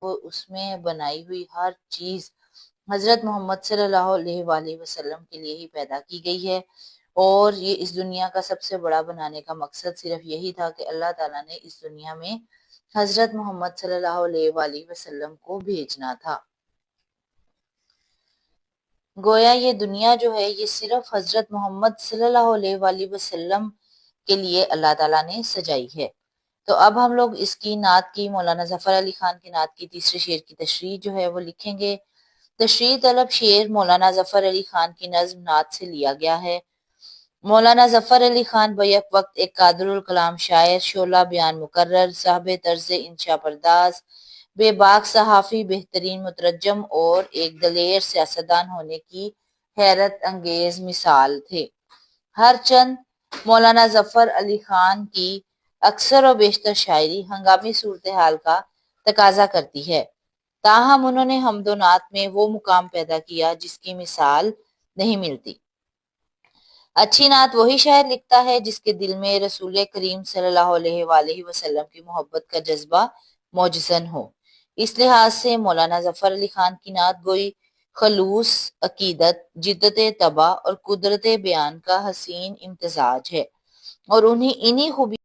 وہ اس میں بنائی ہوئی ہر چیز حضرت محمد صلی اللہ علیہ وآلہ وسلم کے لیے ہی پیدا کی گئی ہے، اور یہ اس دنیا کا سب سے بڑا بنانے کا مقصد صرف یہی تھا کہ اللہ تعالیٰ نے اس دنیا میں حضرت محمد صلی اللہ علیہ وآلہ وسلم کو بھیجنا تھا۔ گویا یہ دنیا جو ہے یہ صرف حضرت محمد صلی اللہ علیہ وآلہ وسلم کے لیے اللہ تعالیٰ نے سجائی ہے۔ تو اب ہم لوگ اس کی نعت کی، مولانا ظفر علی خان کی نعت کی تیسرے شعر کی تشریح جو ہے وہ لکھیں گے۔ تشریح طلب شعر مولانا ظفر علی خان کی نظم نعت سے لیا گیا ہے۔ مولانا ظفر علی خان بیک وقت ایک قادر الکلام شاعر، شعلہ بیان مقرر، صاحب طرز انشا پرداز، بے باک صحافی، بہترین مترجم اور ایک دلیر سیاستدان ہونے کی حیرت انگیز مثال تھے۔ ہر چند مولانا ظفر علی خان کی اکثر و بیشتر شاعری ہنگامی صورتحال کا تقاضا کرتی ہے، تاہم انہوں نے حمد و نعت میں وہ مقام پیدا کیا جس کی مثال نہیں ملتی۔ اچھی نعت وہی شاعر لکھتا ہے جس کے دل میں رسول کریم صلی اللہ علیہ وآلہ وسلم کی محبت کا جذبہ موجزن ہو۔ اس لحاظ سے مولانا ظفر علی خان کی نعت گوئی خلوص عقیدت، جدت طبع اور قدرت بیان کا حسین امتزاج ہے، اور انہی خوبی